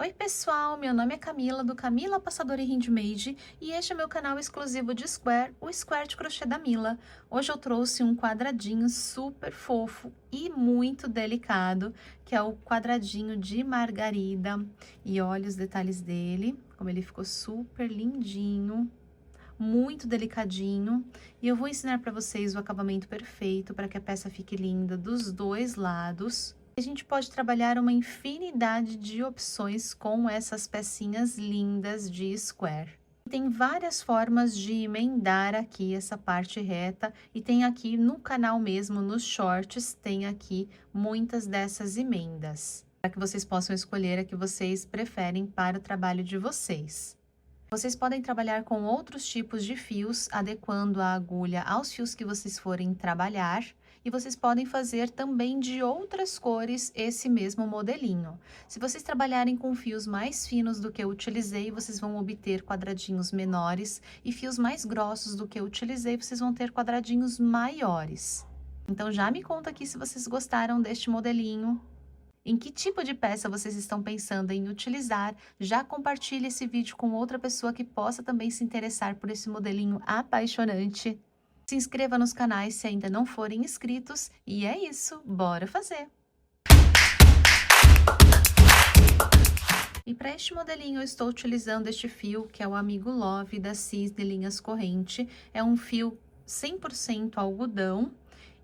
Oi pessoal, meu nome é Camila do Camila Passadora e Handmade e este é meu canal exclusivo de Square, o Square de Crochê da Mila. Hoje eu trouxe um quadradinho super fofo e muito delicado, que é o quadradinho de margarida. E olha os detalhes dele, como ele ficou super lindinho, muito delicadinho. E eu vou ensinar para vocês o acabamento perfeito para que a peça fique linda dos dois lados. A gente pode trabalhar uma infinidade de opções com essas pecinhas lindas de square. Tem várias formas de emendar aqui essa parte reta e tem aqui no canal mesmo, nos shorts, tem aqui muitas dessas emendas, para que vocês possam escolher a que vocês preferem para o trabalho de vocês. Vocês podem trabalhar com outros tipos de fios, adequando a agulha aos fios que vocês forem trabalhar. E vocês podem fazer também de outras cores esse mesmo modelinho. Se vocês trabalharem com fios mais finos do que eu utilizei, vocês vão obter quadradinhos menores. E fios mais grossos do que eu utilizei, vocês vão ter quadradinhos maiores. Então já me conta aqui se vocês gostaram deste modelinho. Em que tipo de peça vocês estão pensando em utilizar? Já compartilhe esse vídeo com outra pessoa que possa também se interessar por esse modelinho apaixonante. Se inscreva nos canais se ainda não forem inscritos. E é isso, bora fazer! E para este modelinho eu estou utilizando este fio, que é o Amigo Love da Cis de linhas corrente. É um fio 100% algodão.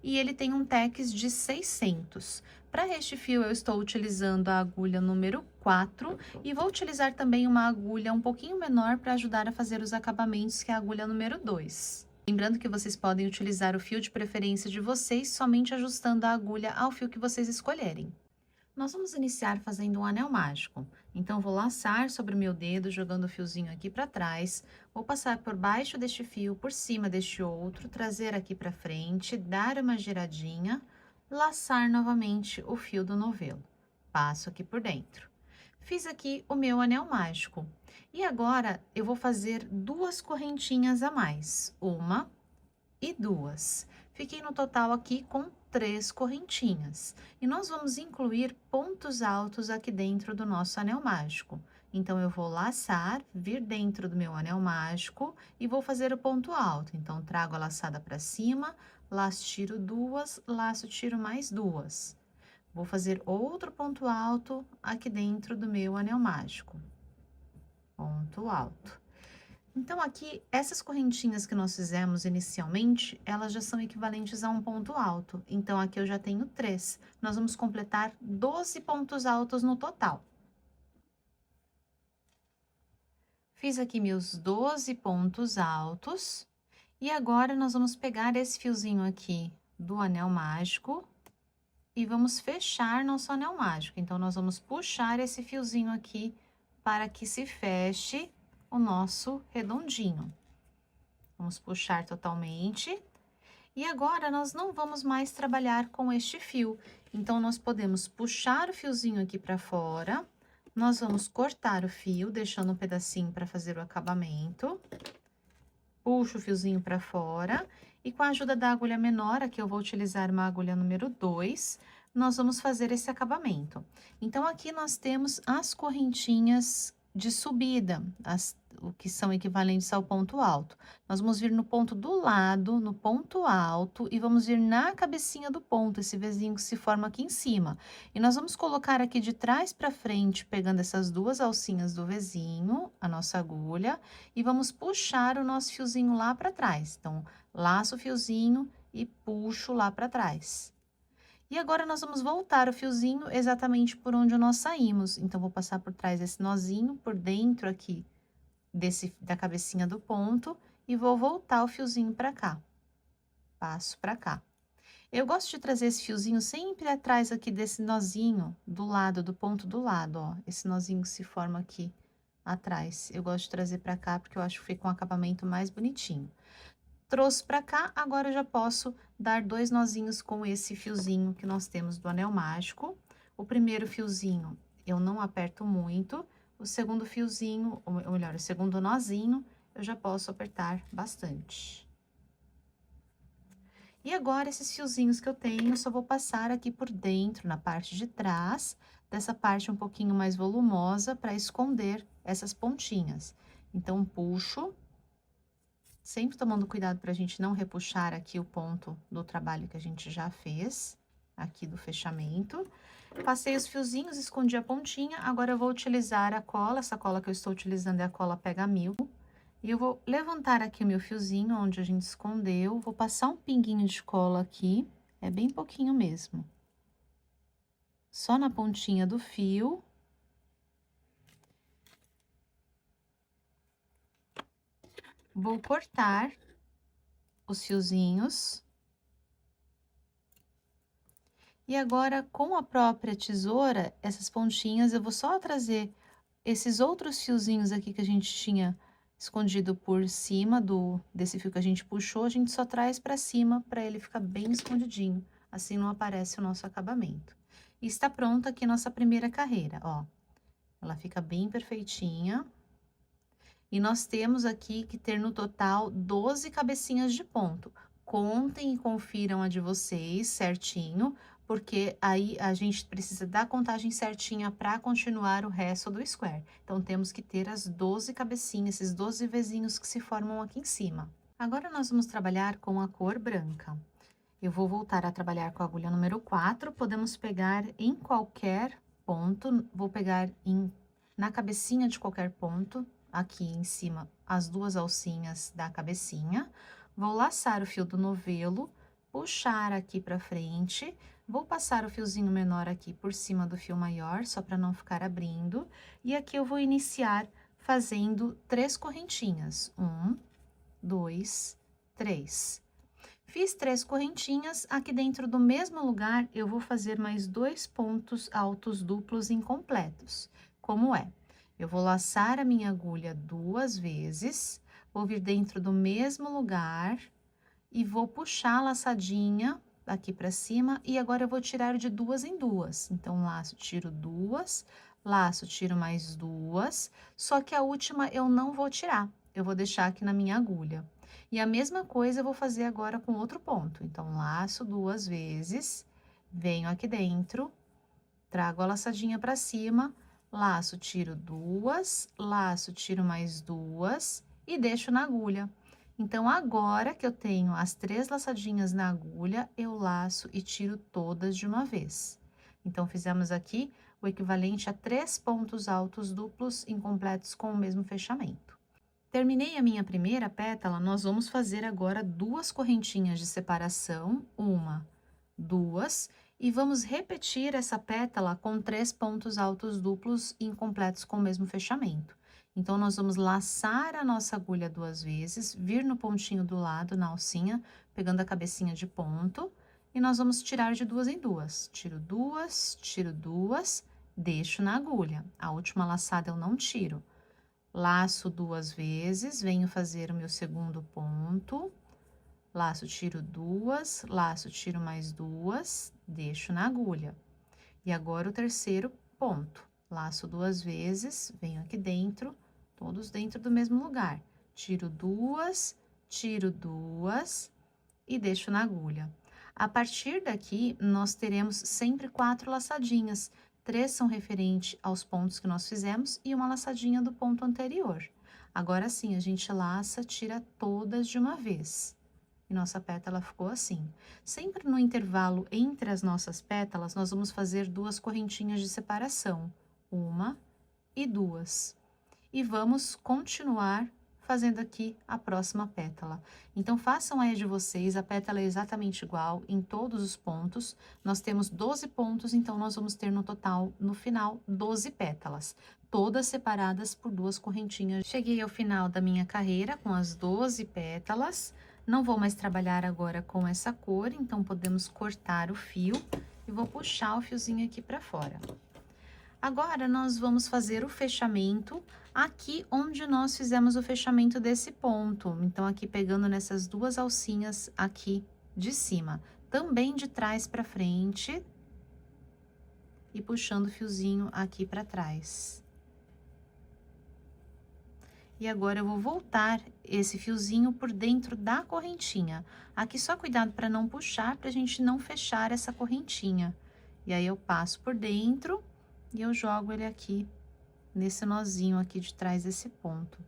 E ele tem um tex de 600. Para este fio, eu estou utilizando a agulha número 4 e vou utilizar também uma agulha um pouquinho menor para ajudar a fazer os acabamentos, que é a agulha número 2. Lembrando que vocês podem utilizar o fio de preferência de vocês, somente ajustando a agulha ao fio que vocês escolherem. Nós vamos iniciar fazendo um anel mágico. Então, vou laçar sobre o meu dedo, jogando o fiozinho aqui para trás. Vou passar por baixo deste fio, por cima deste outro, trazer aqui para frente, dar uma giradinha, laçar novamente o fio do novelo. Passo aqui por dentro. Fiz aqui o meu anel mágico. E agora, eu vou fazer duas correntinhas a mais. Uma e duas. Fiquei no total aqui com 3 correntinhas. E nós vamos incluir pontos altos aqui dentro do nosso anel mágico. Então, eu vou laçar, vir dentro do meu anel mágico e vou fazer o ponto alto. Então, trago a laçada para cima, laço, tiro duas, laço, tiro mais duas. Vou fazer outro ponto alto aqui dentro do meu anel mágico. Ponto alto. Então, aqui, essas correntinhas que nós fizemos inicialmente, elas já são equivalentes a um ponto alto. Então, aqui eu já tenho 3. Nós vamos completar 12 pontos altos no total. Fiz aqui meus 12 pontos altos. E agora, nós vamos pegar esse fiozinho aqui do anel mágico e vamos fechar nosso anel mágico. Então, nós vamos puxar esse fiozinho aqui para que se feche o nosso redondinho. Vamos puxar totalmente. E agora, nós não vamos mais trabalhar com este fio. Então, nós podemos puxar o fiozinho aqui para fora. Nós vamos cortar o fio, deixando um pedacinho para fazer o acabamento. Puxo o fiozinho para fora. E com a ajuda da agulha menor, aqui eu vou utilizar uma agulha número 2, nós vamos fazer esse acabamento. Então, aqui nós temos as correntinhas de subida, o que são equivalentes ao ponto alto. Nós vamos vir no ponto do lado, no ponto alto, e vamos vir na cabecinha do ponto, esse Vzinho que se forma aqui em cima. E nós vamos colocar aqui de trás para frente, pegando essas duas alcinhas do Vzinho, a nossa agulha, e vamos puxar o nosso fiozinho lá para trás. Então, laço o fiozinho e puxo lá para trás. E agora, nós vamos voltar o fiozinho exatamente por onde nós saímos. Então, vou passar por trás desse nozinho, por dentro aqui da cabecinha do ponto, e vou voltar o fiozinho pra cá. Passo pra cá. Eu gosto de trazer esse fiozinho sempre atrás aqui desse nozinho, do lado, do ponto do lado, ó. Esse nozinho que se forma aqui atrás. Eu gosto de trazer pra cá, porque eu acho que fica um acabamento mais bonitinho. Trouxe pra cá, agora eu já posso dar 2 nozinhos com esse fiozinho que nós temos do anel mágico. O primeiro fiozinho eu não aperto muito, o segundo fiozinho, ou melhor, o segundo nozinho, eu já posso apertar bastante. E agora, esses fiozinhos que eu tenho, só vou passar aqui por dentro, na parte de trás, dessa parte um pouquinho mais volumosa para esconder essas pontinhas. Então, puxo, sempre tomando cuidado para a gente não repuxar aqui o ponto do trabalho que a gente já fez, aqui do fechamento. Passei os fiozinhos, escondi a pontinha, agora eu vou utilizar a cola, essa cola que eu estou utilizando é a cola Pega Mil. E eu vou levantar aqui o meu fiozinho, onde a gente escondeu, vou passar um pinguinho de cola aqui, é bem pouquinho mesmo. Só na pontinha do fio. Vou cortar os fiozinhos. E agora, com a própria tesoura, essas pontinhas, eu vou só trazer esses outros fiozinhos aqui que a gente tinha escondido por cima desse fio que a gente puxou, a gente só traz para cima para ele ficar bem escondidinho, assim não aparece o nosso acabamento. E está pronta aqui nossa primeira carreira, ó. Ela fica bem perfeitinha. E nós temos aqui que ter no total 12 cabecinhas de ponto. Contem e confiram a de vocês certinho, porque aí a gente precisa da contagem certinha para continuar o resto do square. Então, temos que ter as 12 cabecinhas, esses 12 vezinhos que se formam aqui em cima. Agora, nós vamos trabalhar com a cor branca. Eu vou voltar a trabalhar com a agulha número 4, podemos pegar em qualquer ponto, vou pegar na cabecinha de qualquer ponto, aqui em cima, as duas alcinhas da cabecinha, vou laçar o fio do novelo, puxar aqui pra frente, vou passar o fiozinho menor aqui por cima do fio maior, só para não ficar abrindo, e aqui eu vou iniciar fazendo 3 correntinhas, 1, 2, 3. Fiz 3 correntinhas, aqui dentro do mesmo lugar, eu vou fazer mais 2 pontos altos duplos incompletos. Como é? Eu vou laçar a minha agulha 2 vezes, vou vir dentro do mesmo lugar e vou puxar a laçadinha aqui pra cima e agora eu vou tirar de 2 em 2. Então, laço, tiro 2, laço, tiro mais 2, só que a última eu não vou tirar, eu vou deixar aqui na minha agulha. E a mesma coisa eu vou fazer agora com outro ponto. Então, laço 2 vezes, venho aqui dentro, trago a laçadinha pra cima, laço, tiro 2, laço, tiro mais 2 e deixo na agulha. Então, agora que eu tenho as 3 laçadinhas na agulha, eu laço e tiro todas de uma vez. Então, fizemos aqui o equivalente a 3 pontos altos duplos incompletos com o mesmo fechamento. Terminei a minha primeira pétala, nós vamos fazer agora 2 correntinhas de separação, 1, 2, e vamos repetir essa pétala com 3 pontos altos duplos incompletos com o mesmo fechamento. Então, nós vamos laçar a nossa agulha 2 vezes, vir no pontinho do lado, na alcinha, pegando a cabecinha de ponto, e nós vamos tirar de 2 em 2. Tiro 2, deixo na agulha. A última laçada eu não tiro. Laço 2 vezes, venho fazer o meu segundo ponto, laço, tiro 2, laço, tiro mais 2, deixo na agulha. E agora o terceiro ponto, laço 2 vezes, venho aqui dentro, todos dentro do mesmo lugar. Tiro 2 e deixo na agulha. A partir daqui, nós teremos sempre 4 laçadinhas. 3 são referentes aos pontos que nós fizemos e uma laçadinha do ponto anterior. Agora sim, a gente laça, tira todas de uma vez. E nossa pétala ficou assim. Sempre no intervalo entre as nossas pétalas, nós vamos fazer 2 correntinhas de separação. 1 e 2. E vamos continuar fazendo aqui a próxima pétala. Então, façam aí de vocês, a pétala é exatamente igual em todos os pontos. Nós temos 12 pontos, então, nós vamos ter no total, no final, 12 pétalas, todas separadas por 2 correntinhas. Cheguei ao final da minha carreira com as 12 pétalas. Não vou mais trabalhar agora com essa cor, então, podemos cortar o fio e vou puxar o fiozinho aqui para fora. Agora, nós vamos fazer o fechamento aqui onde nós fizemos o fechamento desse ponto. Então, aqui pegando nessas 2 alcinhas aqui de cima, também de trás para frente e puxando o fiozinho aqui para trás. E agora, eu vou voltar esse fiozinho por dentro da correntinha. Aqui, só cuidado para não puxar, para a gente não fechar essa correntinha. E aí, eu passo por dentro, e eu jogo ele aqui, nesse nozinho aqui de trás desse ponto.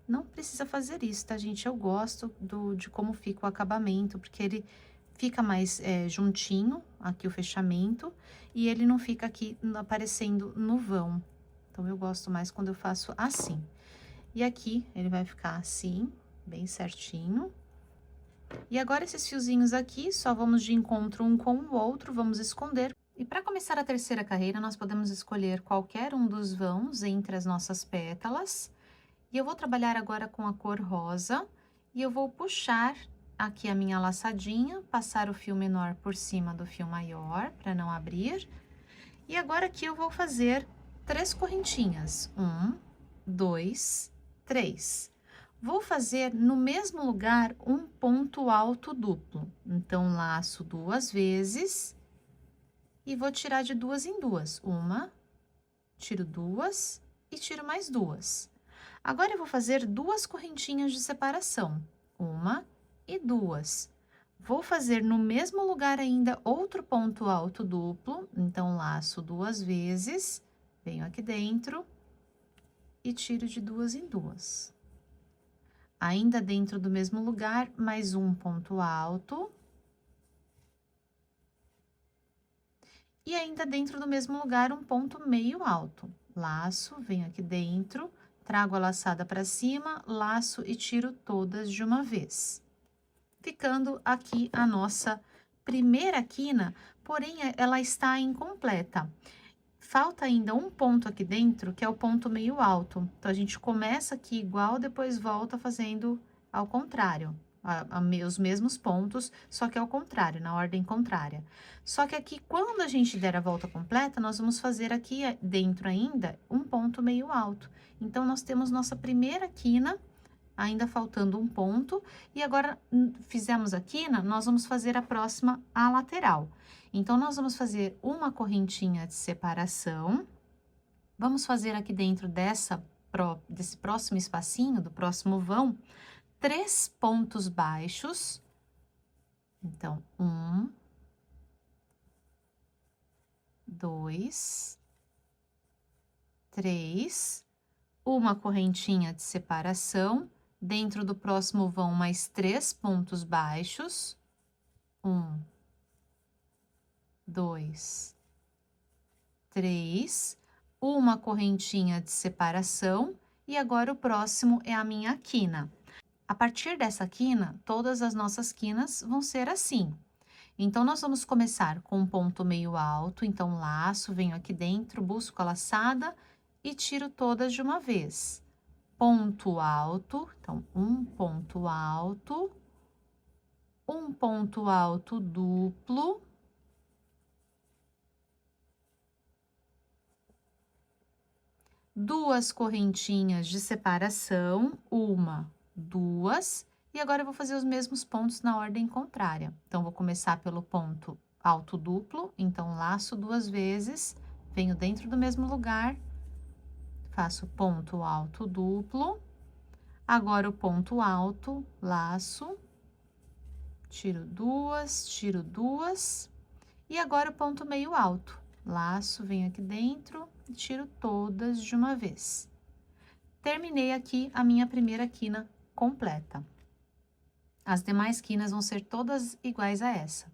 Não precisa fazer isso, tá, gente? Eu gosto de como fica o acabamento, porque ele fica mais juntinho, aqui o fechamento, e ele não fica aqui aparecendo no vão. Então, eu gosto mais quando eu faço assim. E aqui, ele vai ficar assim, bem certinho. E agora, esses fiozinhos aqui, só vamos de encontro um com o outro, vamos esconder. E para começar a terceira carreira, nós podemos escolher qualquer um dos vãos entre as nossas pétalas. E eu vou trabalhar agora com a cor rosa, e eu vou puxar aqui a minha laçadinha, passar o fio menor por cima do fio maior, para não abrir. E agora aqui eu vou fazer 3 correntinhas. 1, 2, 3. Vou fazer no mesmo lugar um ponto alto duplo. Então, laço 2 vezes e vou tirar de 2 em 2. 1, tiro 2 e tiro mais 2. Agora, eu vou fazer 2 correntinhas de separação. 1 e 2. Vou fazer no mesmo lugar ainda outro ponto alto duplo. Então, laço 2 vezes, venho aqui dentro e tiro de 2 em 2. Ainda dentro do mesmo lugar, mais um ponto alto. E ainda dentro do mesmo lugar, um ponto meio alto. Laço, venho aqui dentro, trago a laçada para cima, laço e tiro todas de uma vez. Ficando aqui a nossa primeira quina, porém, ela está incompleta. Falta ainda um ponto aqui dentro, que é o ponto meio alto. Então, a gente começa aqui igual, depois volta fazendo ao contrário. Os mesmos pontos, só que ao contrário, na ordem contrária. Só que aqui, quando a gente der a volta completa, nós vamos fazer aqui dentro ainda um ponto meio alto. Então, nós temos nossa primeira quina, ainda faltando um ponto, e agora fizemos a quina, nós vamos fazer a próxima, a lateral. Então, nós vamos fazer uma correntinha de separação, vamos fazer aqui dentro desse próximo espacinho, do próximo vão, 3 pontos baixos. Então, 1, 2, 3, uma correntinha de separação, dentro do próximo vão mais 3 pontos baixos, 1, 2, 3, uma correntinha de separação, e agora o próximo é a minha quina. A partir dessa quina, todas as nossas quinas vão ser assim. Então, nós vamos começar com um ponto meio alto, então, laço, venho aqui dentro, busco a laçada e tiro todas de uma vez. Ponto alto, então, um ponto alto duplo, duas correntinhas de separação, 1, 2, e agora eu vou fazer os mesmos pontos na ordem contrária. Então, vou começar pelo ponto alto duplo, então, laço 2 vezes, venho dentro do mesmo lugar, faço ponto alto duplo, agora o ponto alto, laço, tiro 2, e agora o ponto meio alto, laço, venho aqui dentro e tiro todas de uma vez. Terminei aqui a minha primeira quina completa. As demais quinas vão ser todas iguais a essa.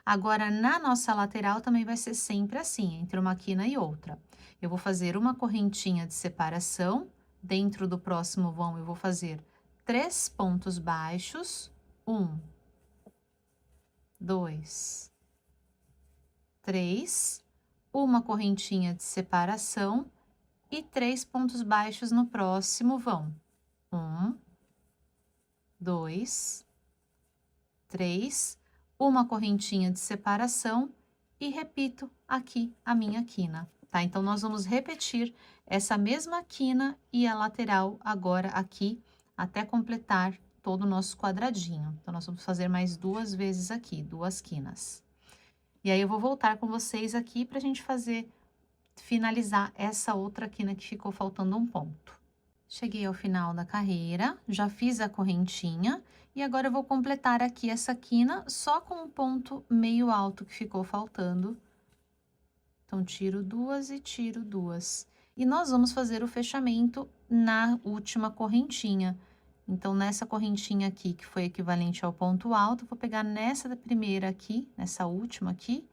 Agora, na nossa lateral também vai ser sempre assim, entre uma quina e outra. Eu vou fazer uma correntinha de separação, dentro do próximo vão eu vou fazer 3 pontos baixos, 1, 2, 3, uma correntinha de separação e 3 pontos baixos no próximo vão. 1, 2, 3, uma correntinha de separação e repito aqui a minha quina, tá? Então, nós vamos repetir essa mesma quina e a lateral agora aqui, até completar todo o nosso quadradinho. Então, nós vamos fazer mais 2 vezes aqui, 2 quinas. E aí, eu vou voltar com vocês aqui pra gente finalizar essa outra quina que ficou faltando um ponto. Cheguei ao final da carreira, já fiz a correntinha, e agora eu vou completar aqui essa quina só com um ponto meio alto que ficou faltando. Então, tiro 2 e tiro 2. E nós vamos fazer o fechamento na última correntinha. Então, nessa correntinha aqui, que foi equivalente ao ponto alto, vou pegar nessa da primeira aqui, nessa última aqui,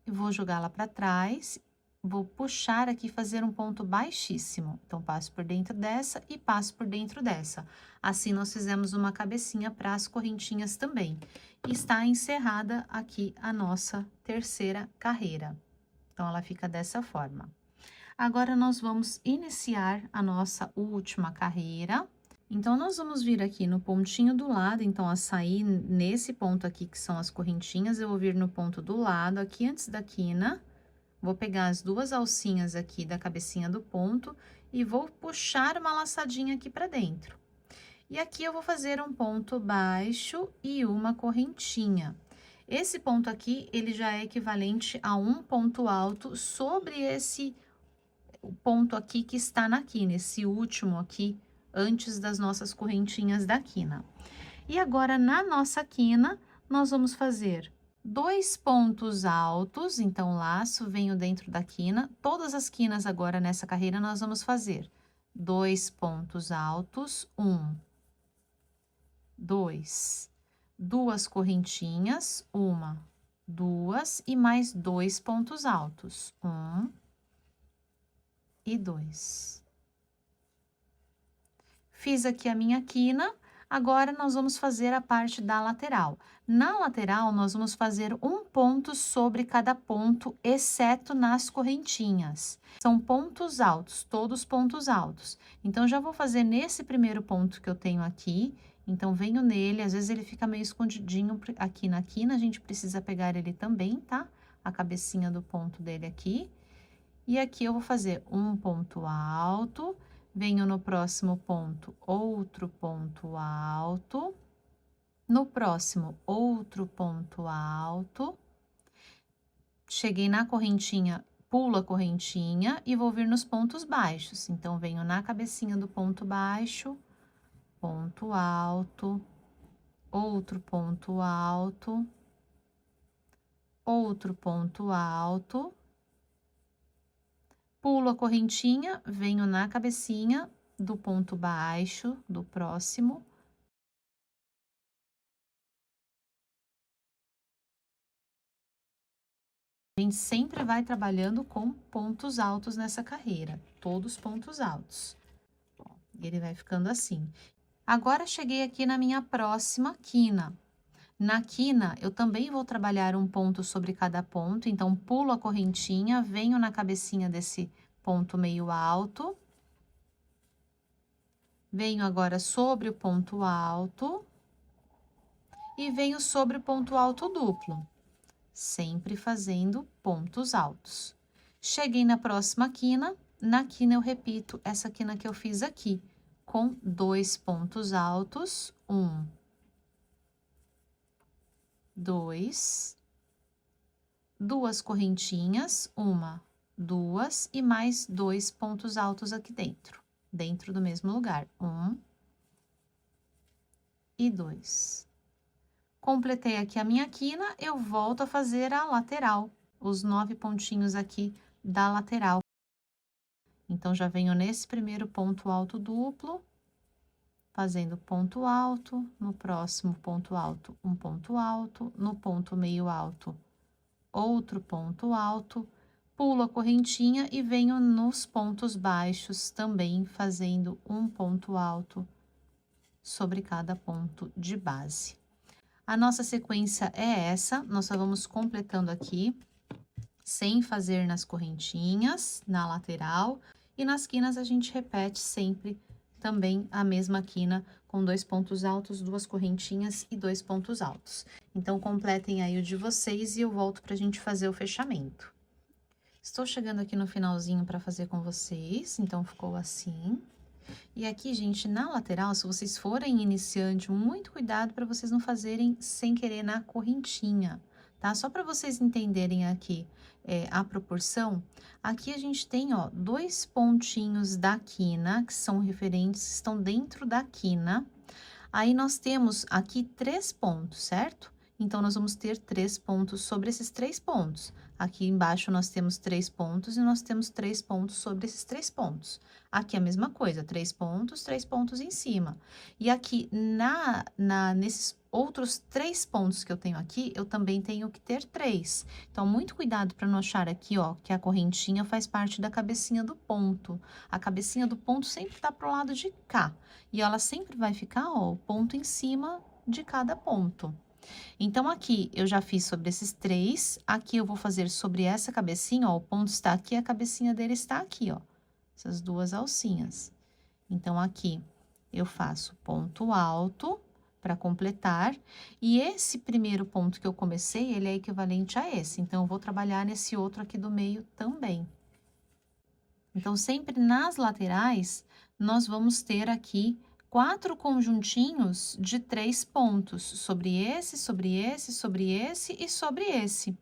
e vou jogá-la para trás, vou puxar aqui e fazer um ponto baixíssimo. Então, passo por dentro dessa e passo por dentro dessa. Assim, nós fizemos uma cabecinha para as correntinhas também. E está encerrada aqui a nossa terceira carreira. Então, ela fica dessa forma. Agora, nós vamos iniciar a nossa última carreira. Então, nós vamos vir aqui no pontinho do lado, então, a sair nesse ponto aqui, que são as correntinhas, eu vou vir no ponto do lado, aqui antes da quina, vou pegar as duas alcinhas aqui da cabecinha do ponto e vou puxar uma laçadinha aqui pra dentro. E aqui eu vou fazer um ponto baixo e uma correntinha. Esse ponto aqui, ele já é equivalente a um ponto alto sobre esse ponto aqui que está na quina, esse último aqui, antes das nossas correntinhas da quina. E agora, na nossa quina, nós vamos fazer 2 pontos altos, então, laço, venho dentro da quina. Todas as quinas agora nessa carreira, nós vamos fazer 2 pontos altos, 1, 2, 2 correntinhas, 1, 2 e mais 2 pontos altos, 1 e 2. Fiz aqui a minha quina, agora nós vamos fazer a parte da lateral. Na lateral, nós vamos fazer um ponto sobre cada ponto, exceto nas correntinhas. São pontos altos, todos pontos altos. Então, já vou fazer nesse primeiro ponto que eu tenho aqui. Então, venho nele, às vezes ele fica meio escondidinho aqui na quina, a gente precisa pegar ele também, tá? A cabecinha do ponto dele aqui. E aqui eu vou fazer um ponto alto. Venho no próximo ponto, outro ponto alto. No próximo, outro ponto alto. Cheguei na correntinha, pulo a correntinha e vou vir nos pontos baixos. Então, venho na cabecinha do ponto baixo, ponto alto, outro ponto alto, outro ponto alto. Pulo a correntinha, venho na cabecinha do ponto baixo, do próximo. A gente sempre vai trabalhando com pontos altos nessa carreira, todos pontos altos. Bom, ele vai ficando assim. Agora, cheguei aqui na minha próxima quina. Na quina, eu também vou trabalhar um ponto sobre cada ponto, então, pulo a correntinha, venho na cabecinha desse ponto meio alto. Venho agora sobre o ponto alto. E venho sobre o ponto alto duplo, sempre fazendo pontos altos. Cheguei na próxima quina, na quina eu repito essa quina que eu fiz aqui, com 2 pontos altos, 1, 2, 2 correntinhas, 1, 2 e mais 2 pontos altos aqui dentro do mesmo lugar, 1 e 2. Completei aqui a minha quina, eu volto a fazer a lateral, os 9 pontinhos aqui da lateral. Então, já venho nesse primeiro ponto alto duplo, fazendo ponto alto, no próximo ponto alto, um ponto alto, no ponto meio alto, outro ponto alto, pulo a correntinha e venho nos pontos baixos também fazendo um ponto alto sobre cada ponto de base. A nossa sequência é essa, nós só vamos completando aqui, sem fazer nas correntinhas, na lateral, e nas quinas a gente repete sempre também a mesma quina, com 2 pontos altos, 2 correntinhas e 2 pontos altos. Então, completem aí o de vocês e eu volto pra gente fazer o fechamento. Estou chegando aqui no finalzinho para fazer com vocês, então ficou assim. E aqui, gente, na lateral, se vocês forem iniciante, muito cuidado para vocês não fazerem sem querer na correntinha, tá? Só para vocês entenderem aqui a proporção, aqui a gente tem, ó, 2 pontinhos da quina, que são referentes, estão dentro da quina. Aí, nós temos aqui 3 pontos, certo? Então, nós vamos ter 3 pontos sobre esses 3 pontos. Aqui embaixo nós temos 3 pontos e nós temos 3 pontos sobre esses 3 pontos. Aqui a mesma coisa, 3 pontos em cima. E aqui nesses outros 3 pontos que eu tenho aqui, eu também tenho que ter 3. Então, muito cuidado para não achar aqui, ó, que a correntinha faz parte da cabecinha do ponto. A cabecinha do ponto sempre tá pro lado de cá. E ela sempre vai ficar, ó, o ponto em cima de cada ponto. Então, aqui eu já fiz sobre esses 3, aqui eu vou fazer sobre essa cabecinha, ó, o ponto está aqui, a cabecinha dele está aqui, ó, essas 2 alcinhas. Então, aqui eu faço ponto alto para completar, e esse primeiro ponto que eu comecei, ele é equivalente a esse, então eu vou trabalhar nesse outro aqui do meio também. Então, sempre nas laterais, nós vamos ter aqui 4 conjuntinhos de 3 pontos, sobre esse, sobre esse, sobre esse e sobre esse.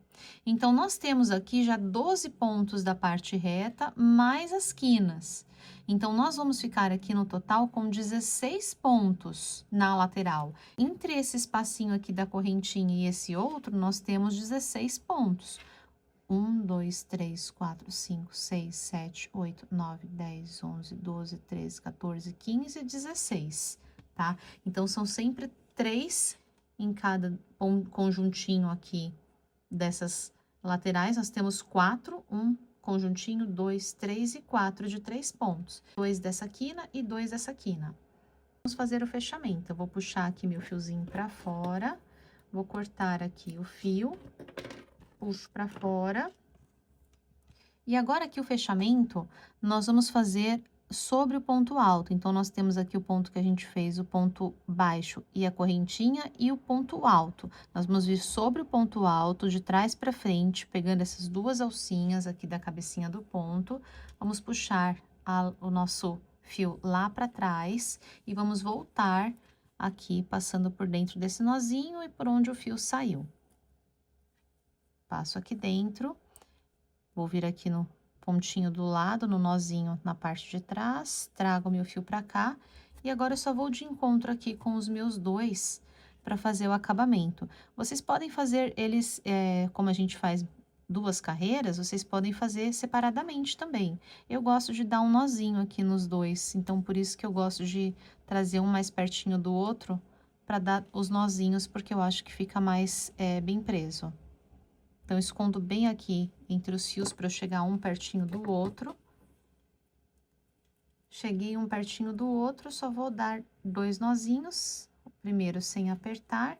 Então, nós temos aqui já 12 pontos da parte reta, mais as quinas. Então, nós vamos ficar aqui no total com 16 pontos na lateral. Entre esse espacinho aqui da correntinha e esse outro, nós temos 16 pontos. 1, 2, 3, 4, 5, 6, 7, 8, 9, 10, 11, 12, 13, 14, 15, 16, tá? Então, são sempre 3 em cada conjuntinho aqui dessas laterais. Nós temos 4, 1 conjuntinho, 2, 3 e 4 de 3 pontos. 2 dessa quina e 2 dessa quina. Vamos fazer o fechamento. Eu vou puxar aqui meu fiozinho pra fora, vou cortar aqui o fio, puxo para fora. E agora aqui o fechamento, nós vamos fazer sobre o ponto alto. Então, nós temos aqui o ponto que a gente fez, o ponto baixo e a correntinha e o ponto alto. Nós vamos vir sobre o ponto alto, de trás para frente, pegando essas 2 alcinhas aqui da cabecinha do ponto. Vamos puxar o nosso fio lá para trás e vamos voltar aqui, passando por dentro desse nozinho e por onde o fio saiu. Passo aqui dentro, vou vir aqui no pontinho do lado, no nozinho na parte de trás, trago meu fio pra cá, e agora eu só vou de encontro aqui com os meus 2 para fazer o acabamento. Vocês podem fazer eles, como a gente faz 2 carreiras, vocês podem fazer separadamente também. Eu gosto de dar um nozinho aqui nos 2, então por isso que eu gosto de trazer um mais pertinho do outro, para dar os nozinhos, porque eu acho que fica mais bem preso. Então, escondo bem aqui entre os fios para eu chegar um pertinho do outro. Cheguei um pertinho do outro, só vou dar 2 nozinhos. O primeiro sem apertar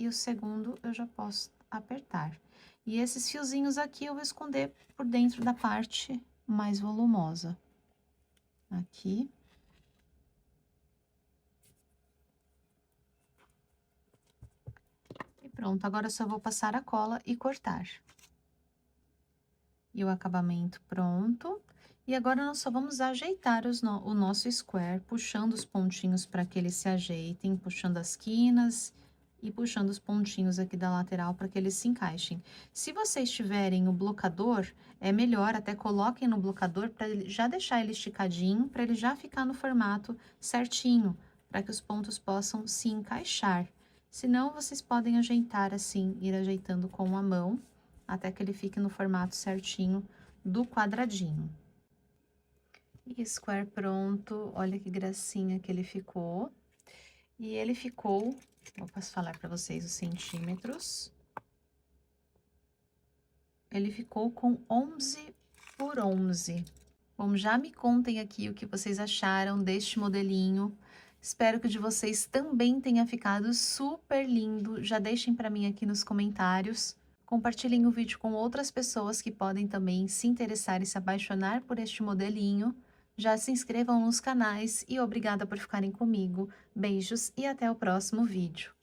e o segundo eu já posso apertar. E esses fiozinhos aqui eu vou esconder por dentro da parte mais volumosa. Aqui. Pronto, agora eu só vou passar a cola e cortar. E o acabamento pronto. E agora nós só vamos ajeitar o nosso square, puxando os pontinhos para que eles se ajeitem, puxando as quinas e puxando os pontinhos aqui da lateral para que eles se encaixem. Se vocês tiverem o blocador, é melhor, até coloquem no blocador para já deixar ele esticadinho, para ele já ficar no formato certinho, para que os pontos possam se encaixar. Senão, vocês podem ajeitar assim, ir ajeitando com a mão, até que ele fique no formato certinho do quadradinho. E square pronto, olha que gracinha que ele ficou. E ele ficou, vou falar para vocês os centímetros. Ele ficou com 11 por 11. Bom, já me contem aqui o que vocês acharam deste modelinho. Espero que o de vocês também tenha ficado super lindo. Já deixem para mim aqui nos comentários. Compartilhem o vídeo com outras pessoas que podem também se interessar e se apaixonar por este modelinho. Já se inscrevam nos canais e obrigada por ficarem comigo. Beijos e até o próximo vídeo.